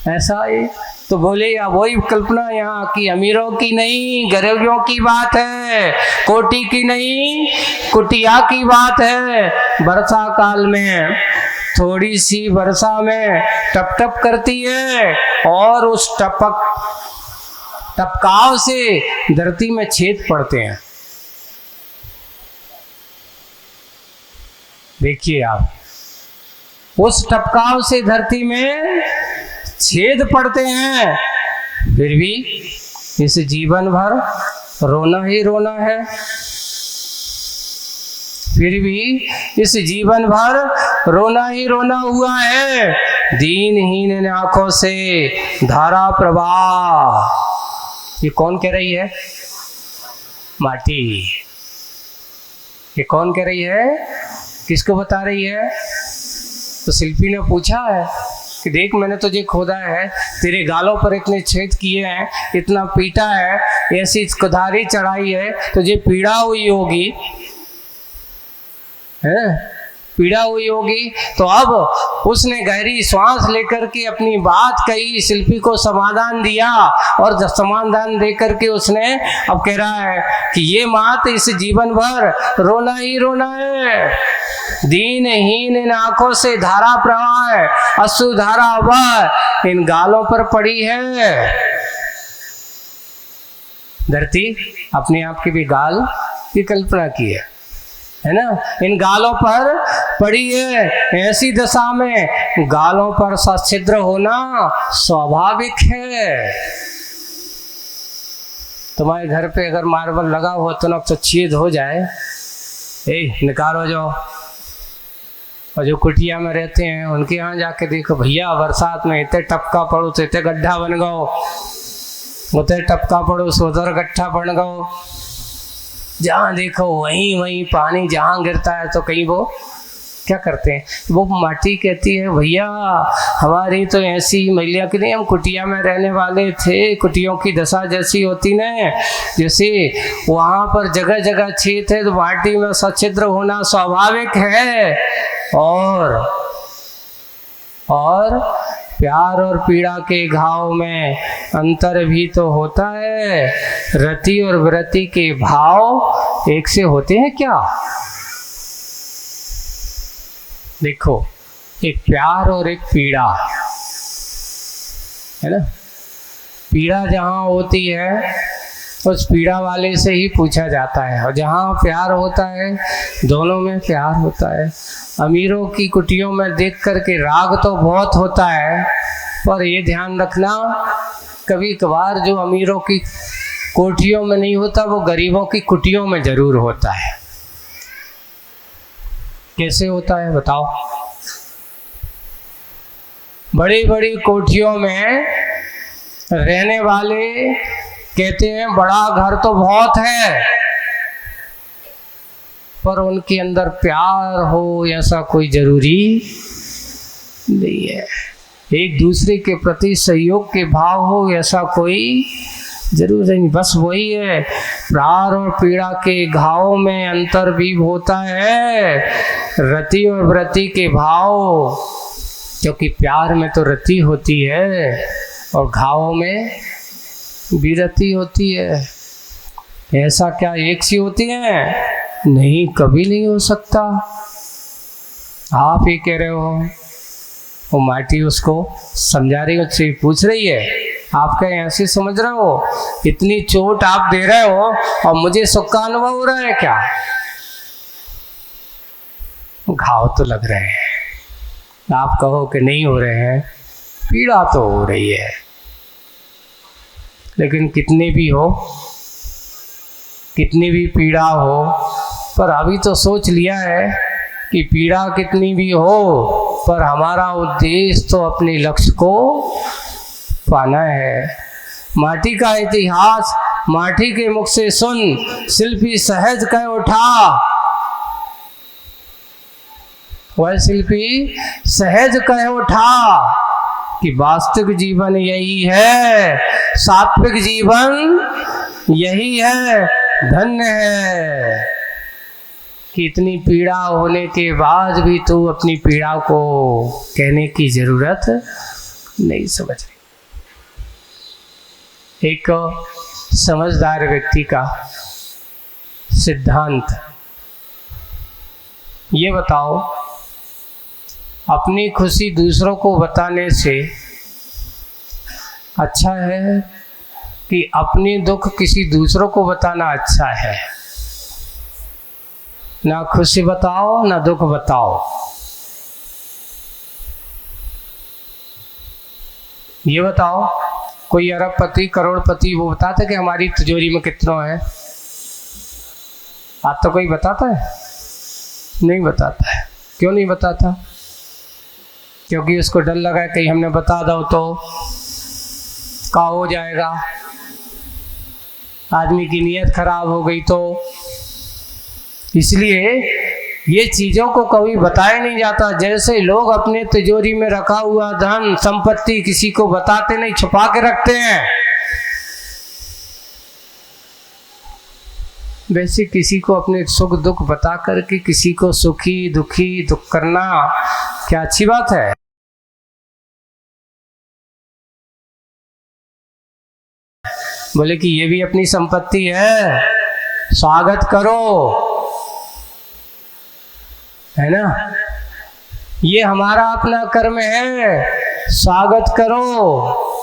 ऐसा ही तो बोले या वही कल्पना यहाँ की, अमीरों की नहीं, गरीबों की बात है, कोटी की नहीं, कुटिया की बात है। वर्षा काल में थोड़ी सी वर्षा में टप टप करती है और उस टपकाव से धरती में छेद पड़ते हैं। देखिए आप, उस टपकाव से धरती में छेद पड़ते हैं, फिर भी इस जीवन भर रोना ही रोना है, फिर भी इस जीवन भर रोना ही रोना हुआ है। दीनहीन आंखों से धारा प्रवाह। ये कौन कह रही है? माटी। ये कौन कह रही है? किसको बता रही है? तो शिल्पी ने पूछा है कि देख मैंने तुझे खोदा है, तेरे गालों पर इतने छेद किए हैं, इतना पीटा है, ऐसी कुदारी चढ़ाई है, तुझे पीड़ा हुई होगी, है पीड़ा हुई होगी। तो अब उसने गहरी श्वास लेकर के अपनी बात कही, शिल्पी को समाधान दिया, और जब समाधान दे करके उसने अब कह रहा है कि ये मात इस जीवन भर रोना ही रोना है। दीनहीन इन आंखों से धारा प्रवाह है, अश्रु धारा वह इन गालों पर पड़ी है। धरती अपने आप की भी गाल की कल्पना की है ना, इन गालों पर पड़ी है। ऐसी दशा में गालों पर सच्छिद्र होना स्वाभाविक है। तुम्हारे घर पे अगर मार्बल लगा हो तो ना तो छेद हो जाए, निकालो जाओ। और जो कुटिया में रहते हैं उनके यहाँ जाके देखो, भैया बरसात में इतने टपका पड़ो तो इतने गड्ढा बन गो, उतने टपका पड़ो सो उधर गड्ढा बन गो। जहाँ देखो वहीं वहीं पानी जहाँ गिरता है तो कहीं वो क्या करते हैं, वो माटी कहती है भैया हमारी तो ऐसी मैलिया की नहीं, हम कुटिया में रहने वाले थे। कुटियों की दशा जैसी होती ना, जैसे वहाँ पर जगह जगह छेद है तो माटी में सच्छिद्र होना स्वाभाविक है। और प्यार और पीड़ा के घाव में अंतर भी तो होता है। रति और व्रति के भाव एक से होते हैं क्या? देखो, एक प्यार और एक पीड़ा है ना। पीड़ा जहाँ होती है उस पीड़ा वाले से ही पूछा जाता है, और जहाँ प्यार होता है दोनों में प्यार होता है। अमीरों की कुटियों में देख कर के राग तो बहुत होता है, पर ये ध्यान रखना कभी कभार जो अमीरों की कोठियों में नहीं होता वो गरीबों की कुटियों में जरूर होता है। कैसे होता है बताओ? बड़ी बड़ी कोठियों में रहने वाले कहते हैं बड़ा घर तो बहुत है, पर उनके अंदर प्यार हो ऐसा कोई जरूरी नहीं है। एक दूसरे के प्रति सहयोग के भाव हो ऐसा कोई जरूरी नहीं। बस वही है, प्यार और पीड़ा के घाव में अंतर भी होता है। रति और व्रति के भाव, क्योंकि प्यार में तो रति होती है और घावों में भी रति होती है। ऐसा क्या एक सी होती है? नहीं, कभी नहीं हो सकता। आप ही कह रहे हो, वो माटी उसको समझा रही, उससे पूछ रही है, आप क्या ऐसे समझ रहे हो? इतनी चोट आप दे रहे हो और मुझे सुख का अनुभव हो रहा है क्या? घाव तो लग रहे हैं, आप कहो कि नहीं हो रहे हैं, पीड़ा तो हो रही है। लेकिन कितनी भी हो, कितनी भी पीड़ा हो, पर अभी तो सोच लिया है कि पीड़ा कितनी भी हो पर हमारा उद्देश्य तो अपने लक्ष्य को पाना है। माटी का इतिहास माटी के मुख से सुन, शिल्पी सहज कह उठा। वह शिल्पी सहज कह उठा, कि वास्तविक जीवन यही है, सात्विक जीवन यही है, धन्य है कि इतनी पीड़ा होने के बाद भी तू अपनी पीड़ा को कहने की जरूरत नहीं समझ रही। एक समझदार व्यक्ति का सिद्धांत, ये बताओ, अपनी खुशी दूसरों को बताने से अच्छा है कि अपनी दुख किसी दूसरों को बताना अच्छा है? ना खुशी बताओ ना दुख बताओ। ये बताओ, कोई अरबपति करोड़पति वो बताता है कि हमारी तिजोरी में कितना है? आज तो कोई बताता है? नहीं बताता है। क्यों नहीं बताता? क्योंकि उसको डर लगा है कहीं हमने बता दो तो क्या हो जाएगा, आदमी की नीयत खराब हो गई तो। इसलिए ये चीज़ों को कभी बताया नहीं जाता। जैसे लोग अपने तिजोरी में रखा हुआ धन संपत्ति किसी को बताते नहीं, छुपा के रखते हैं, वैसे किसी को अपने सुख दुख बता करके किसी को सुखी दुखी दुख करना क्या अच्छी बात है? बोले कि ये भी अपनी संपत्ति है, स्वागत करो, है ना, ये हमारा अपना कर्म है, स्वागत करो।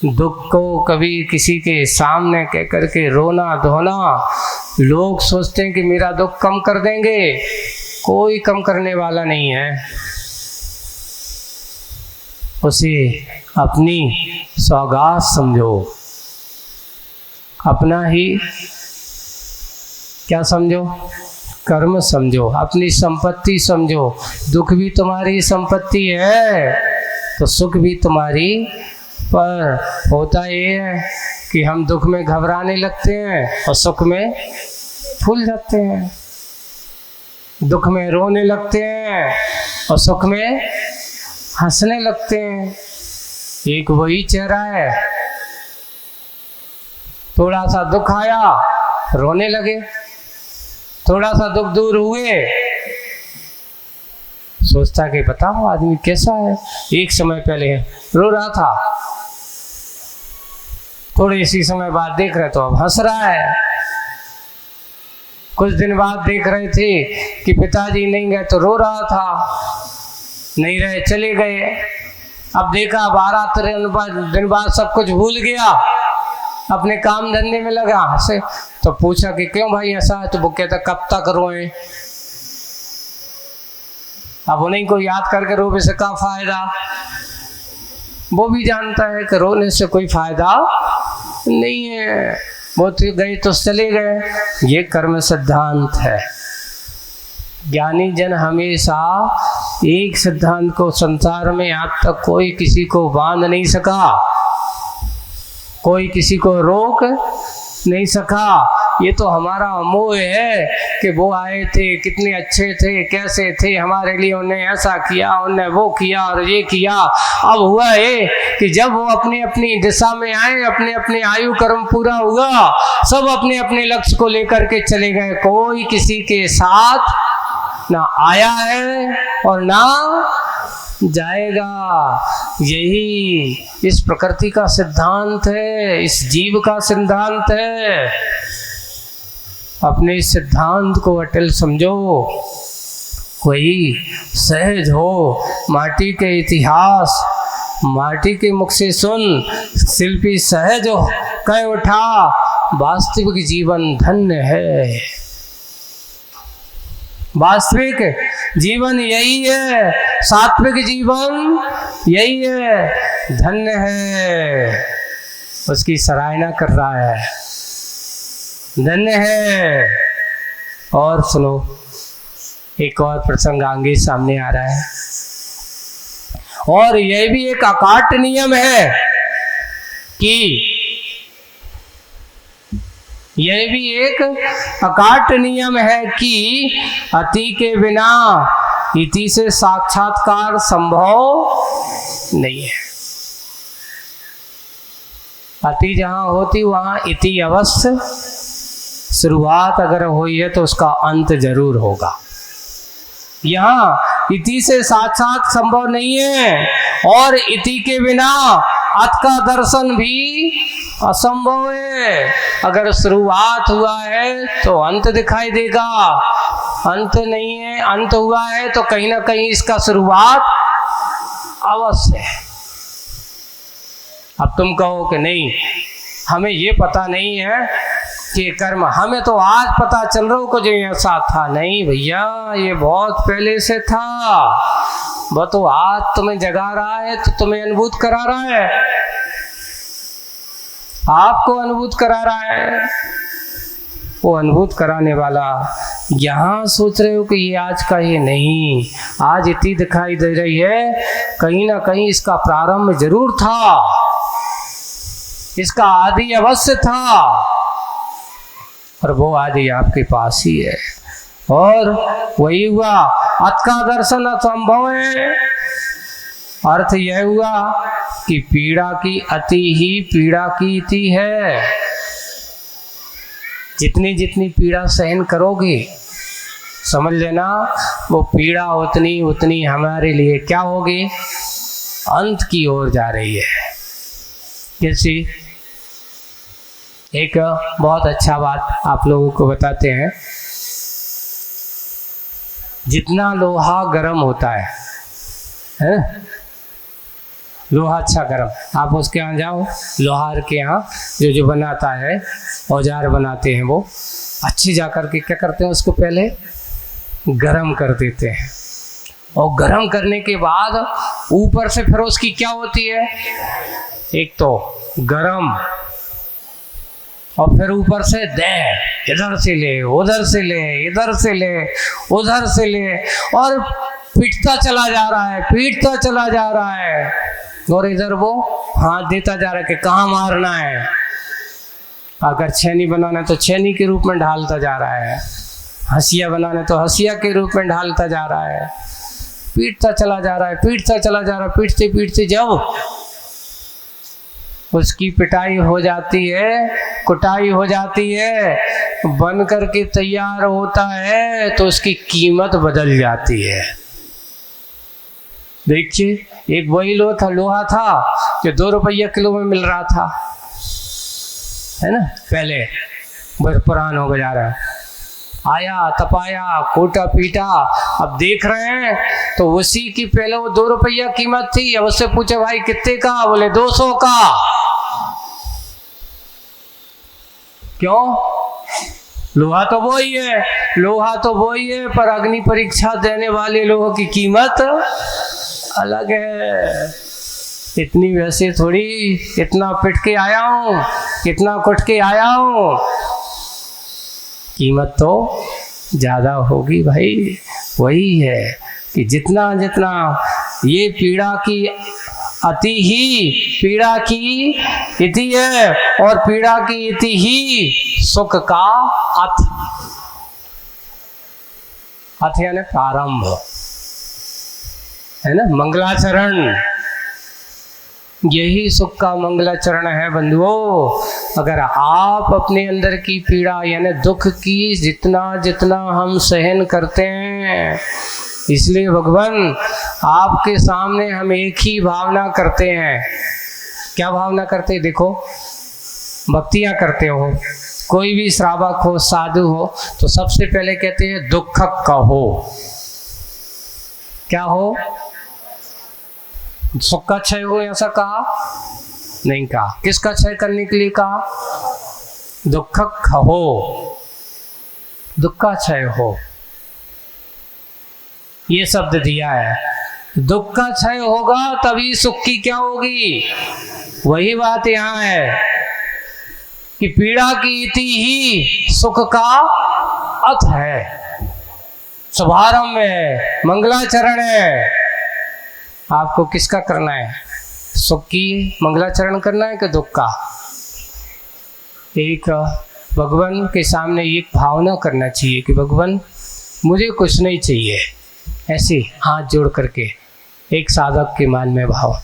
दुख को कभी किसी के सामने कह करके रोना धोना, लोग सोचते हैं कि मेरा दुख कम कर देंगे, कोई कम करने वाला नहीं है। उसे अपनी सौगात समझो, अपना ही क्या समझो, कर्म समझो, अपनी संपत्ति समझो। दुख भी तुम्हारी संपत्ति है तो सुख भी तुम्हारी। पर होता ये है कि हम दुख में घबराने लगते हैं और सुख में फूल जाते हैं, दुख में रोने लगते हैं और सुख में हंसने लगते हैं। एक वही चेहरा है, थोड़ा सा दुख आया रोने लगे, थोड़ा सा दुख दूर हुए सोचता कि बताओ आदमी कैसा है, एक समय पहले रो रहा था, थोड़े इसी समय बाद देख रहे तो अब हंस रहा है। कुछ दिन बाद देख रहे थे कि पिताजी नहीं गए तो रो रहा था, नहीं रहे चले गए। अब देखा 12-13 दिन बाद सब कुछ भूल गया, अपने काम धंधे में लगा, हंसे। तो पूछा कि क्यों भाई ऐसा है? तो वो कहता कब तक रोए, अब उन्हीं को याद करके रोने से क्या फायदा। वो भी जानता है कि रोने से कोई फायदा नहीं है, वो तो गए तो चले गए। ये कर्म सिद्धांत है। ज्ञानी जन हमेशा एक सिद्धांत को, संसार में आज तक कोई किसी को बांध नहीं सका, कोई किसी को रोक नहीं सका। ये तो हमारा मोह है कि वो आए थे, कितने अच्छे थे, कैसे थे हमारे लिए, उन्हें ऐसा किया, उन्हें वो किया और ये किया। अब हुआ है कि जब वो अपनी अपनी दिशा में आए, अपने अपने आयु कर्म पूरा हुआ, सब अपने अपने लक्ष्य को लेकर के चले गए, कोई किसी के साथ ना आया है और ना जाएगा। यही इस प्रकृति का सिद्धांत है, इस जीव का सिद्धांत है। अपने सिद्धांत को अटल समझो। कोई सहज हो, माटी के इतिहास माटी के मुख से सुन, शिल्पी सहज हो कह उठा, वास्तविक जीवन धन्य है। वास्तविक जीवन यही है, सात्विक जीवन यही है, धन्य है। उसकी सराहना कर रहा है, धन्य है। और सुनो, एक और प्रसंग आगे सामने आ रहा है, और यह भी एक अकाट नियम है कि यह भी एक अकाट नियम है कि अति के बिना इति से साक्षात्कार संभव नहीं है। अति जहाँ होती वहाँ इति अवश्य, शुरुआत अगर हुई है तो उसका अंत जरूर होगा। यहाँ इति से साक्षात संभव नहीं है, और इति के बिना अत का दर्शन भी असंभव है। अगर शुरुआत हुआ है तो अंत दिखाई देगा, अंत नहीं है, अंत हुआ है तो कहीं ना कहीं इसका शुरुआत अवश्य है। अब तुम कहो कि नहीं, हमें ये पता नहीं है कि कर्म, हमें तो आज पता चल रहा हो कुछ ऐसा था। नहीं भैया, ये बहुत पहले से था, वो तो आज तुम्हें जगा रहा है, तो तुम्हें अनुभूत करा रहा है, आपको अनुभूत करा रहा है। वो अनुभूत कराने वाला यहाँ सोच रहे हो कि ये आज का, ये नहीं, आज इतनी दिखाई दे रही है, कहीं ना कहीं इसका प्रारंभ जरूर था, इसका आदि अवश्य था, और वो आदि आपके पास ही है। और वही हुआ, अत का दर्शन असंभव है। अर्थ यह हुआ कि पीड़ा की अति ही पीड़ा की इति है। जितनी जितनी पीड़ा सहन करोगे, समझ लेना वो पीड़ा उतनी उतनी हमारे लिए क्या होगी, अंत की ओर जा रही है। जैसे एक बहुत अच्छा बात आप लोगों को बताते हैं, जितना लोहा गर्म होता है लोहा अच्छा गर्म, आप उसके यहाँ जाओ, लोहार के यहाँ जो बनाता है, औजार बनाते हैं, वो अच्छे जा कर के क्या करते हैं, उसको पहले गरम कर देते हैं, और गरम करने के बाद ऊपर से फिर उसकी क्या होती है, एक तो गरम, और फिर ऊपर से दे, इधर से ले, उधर से ले, इधर से ले, उधर से ले, और पीटता चला जा रहा है, पीटता चला जा रहा है, और इधर वो हाथ देता जा रहा है कि कहाँ मारना है। अगर छेनी बनाना है तो छेनी के रूप में ढालता जा रहा है, हंसिया बनाना है तो हंसिया के रूप में ढालता जा रहा है, पीटता चला जा रहा है, पीटता चला जा रहा है, पीटते पीटते जब उसकी पिटाई हो जाती है, कुटाई हो जाती है, बन करके तैयार होता है, तो उसकी कीमत बदल जाती है। देखिए, एक वही लोहा था जो 2 रुपया किलो में मिल रहा था, है ना, पहले बहुत पुराना हो जा रहा है, आया, तपाया, कोटा पीटा, अब देख रहे हैं तो उसी की पहले वो 2 रुपया कीमत थी, अब उससे पूछे भाई कितने का, बोले 200 का। क्यों? लोहा तो वो ही है, लोहा तो वो ही है, पर अग्नि परीक्षा देने वाले लोगों की कीमत अलग है। इतनी वैसे थोड़ी, इतना पिट के आया हूँ, कितना कुट के आया हूँ, कीमत तो ज़्यादा होगी भाई। वही है कि जितना जितना ये पीड़ा की अति ही पीड़ा की इति है, और पीड़ा की इति ही सुख का अथ, अथ यानी प्रारंभ, है ना, मंगलाचरण, यही सुख का मंगलाचरण है बंधुओं। अगर आप अपने अंदर की पीड़ा यानी दुख की जितना जितना हम सहन करते हैं, इसलिए भगवान आपके सामने हम एक ही भावना करते हैं। क्या भावना करते हैं? देखो, भक्तियाँ करते हो, कोई भी श्रावक हो, साधु हो, तो सबसे पहले कहते हैं दुख कहो। क्या हो? सुख का क्षय हो, ऐसा कहा नहीं, कहा किसका क्षय करने के लिए कहा? दुख कहो, दुख का क्षय हो, ये शब्द दिया है। दुख का क्षय होगा तभी सुख की क्या होगी। वही बात यहाँ है कि पीड़ा की इति ही सुख का अथ है, शुभारंभ है, मंगलाचरण है। आपको किसका करना है? सुख की मंगलाचरण करना है कि दुख का? एक भगवान के सामने एक भावना करना चाहिए कि भगवान मुझे कुछ नहीं चाहिए, ऐसे हाथ जोड़ करके एक साधक के मन में भाव,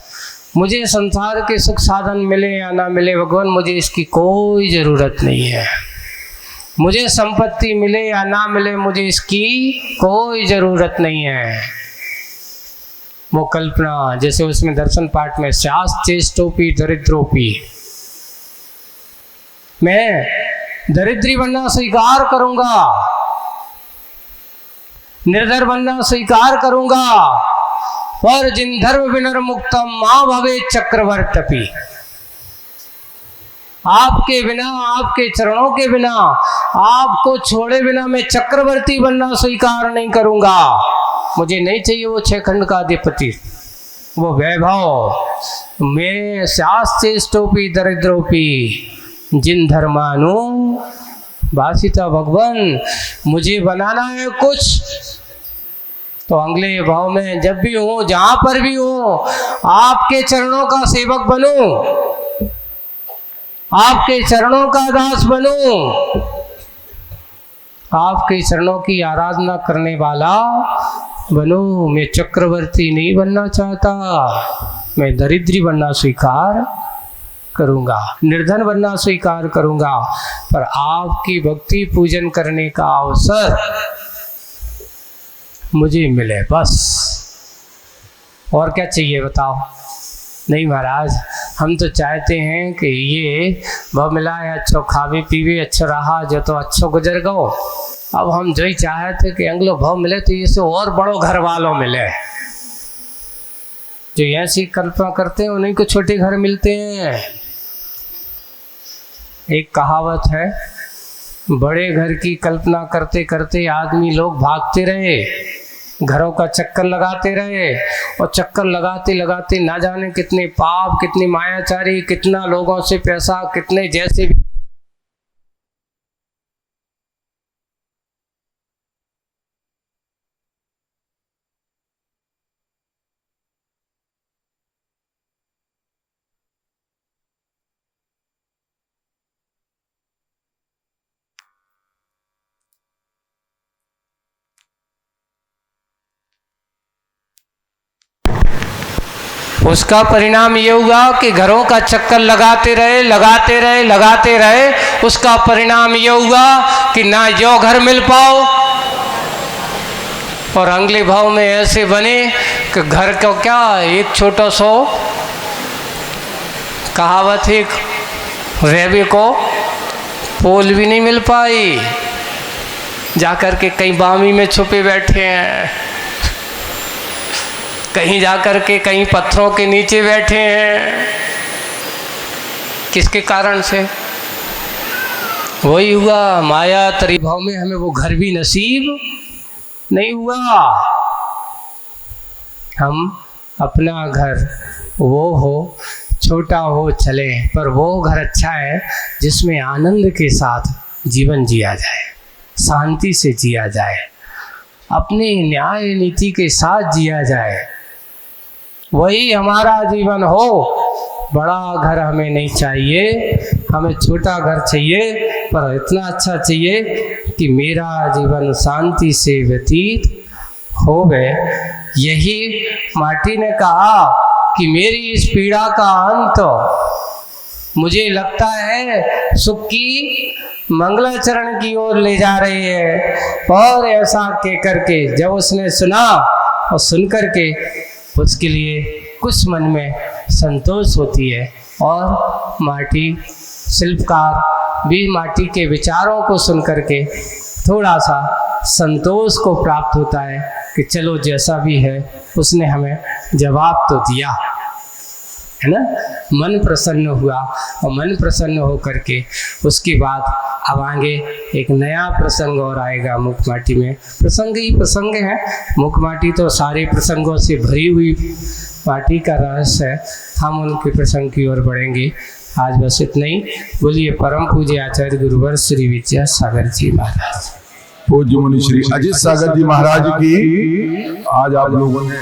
मुझे संसार के सुख साधन मिले या ना मिले भगवान, मुझे इसकी कोई ज़रूरत नहीं है। मुझे संपत्ति मिले या ना मिले, मुझे इसकी कोई ज़रूरत नहीं है। वो कल्पना, जैसे उसमें दर्शन पाठ में शास्त्र चेष्टोपी दरिद्रोपी, मैं दरिद्री बनना स्वीकार करूंगा, निर्धर बनना स्वीकार करूंगा, पर जिन धर्म विनर्मुक्तम मां भवे चक्रवर्ती, आपके बिना, आपके चरणों के बिना, आपको छोड़े बिना मैं चक्रवर्ती बनना स्वीकार नहीं करूंगा। मुझे नहीं चाहिए वो 6 खंड का अधिपति, वो वैभव। मैं शास्त्रोपी दरिद्रोपी जिन धर्मानु भाषिता भगवान, मुझे बनाना है कुछ तो अगले भाव में जब भी हूँ, जहाँ पर भी हूँ, आपके चरणों का सेवक बनूं, आपके चरणों का दास बनूं, आपके चरणों की आराधना करने वाला बनूं। मैं चक्रवर्ती नहीं बनना चाहता, मैं दरिद्री बनना स्वीकार करूंगा, निर्धन बनना स्वीकार करूंगा, पर आपकी भक्ति पूजन करने का अवसर मुझे मिले बस। और क्या चाहिए बताओ? नहीं महाराज, हम तो चाहते हैं कि ये भव मिला है, अच्छो खावे पीवे, अच्छा रहा जो तो अच्छो गुजर गो। अब हम जो ही चाहते कि अगलो भव मिले तो ये से और बड़ो घर वालों मिले। जो ऐसी कल्पना करते हैं उन्हीं को छोटे घर मिलते हैं। एक कहावत है, बड़े घर की कल्पना करते करते आदमी लोग भागते रहे, घरों का चक्कर लगाते रहे, और चक्कर लगाते लगाते ना जाने कितने पाप, कितनी मायाचारी, कितना लोगों से पैसा, कितने जैसे भी उसका परिणाम ये हुआ कि घरों का चक्कर लगाते रहे, लगाते रहे, लगाते रहे। उसका परिणाम ये हुआ कि ना यो घर मिल पाओ, और अगले भाव में ऐसे बने कि घर को क्या, एक छोटा सो कहावत, एक रेबे को पोल भी नहीं मिल पाई, जाकर के कहीं बामी में छुपे बैठे हैं, कहीं जाकर के कहीं पत्थरों के नीचे बैठे हैं। किसके कारण से? वही हुआ, माया त्रिभाव में हमें वो घर भी नसीब नहीं हुआ। हम अपना घर वो हो, छोटा हो चले, पर वो घर अच्छा है जिसमें आनंद के साथ जीवन जिया जाए, शांति से जिया जाए, अपनी न्याय नीति के साथ जिया जाए। वही हमारा जीवन हो। बड़ा घर हमें नहीं चाहिए, हमें छोटा घर चाहिए, पर इतना अच्छा चाहिए कि मेरा जीवन शांति से व्यतीत हो गए। यही माटी ने कहा कि मेरी इस पीड़ा का अंत मुझे लगता है सुख की मंगलाचरण की ओर ले जा रही है। और ऐसा कह करके जब उसने सुना, और सुन करके उसके लिए कुछ मन में संतोष होती है, और माटी शिल्पकार भी माटी के विचारों को सुन करके थोड़ा सा संतोष को प्राप्त होता है कि चलो जैसा भी है उसने हमें जवाब तो दिया है ना। मन प्रसन्न हुआ, और मन प्रसन्न हो करके उसके बाद अब आगे एक नया प्रसंग और आएगा। मुखमाटी में प्रसंग ही प्रसंग है, मुखमाटी तो सारे प्रसंगों से भरी हुई माटी का रहस्य है। हम उनके प्रसंग की ओर बढ़ेंगे। आज बस इतना ही। बोलिए परम पूज्य आचार्य गुरुवर श्री विद्या सागर जी महाराज। पूज्य मुनि श्री अजित सागर जी महाराज की आज आप लोगों ने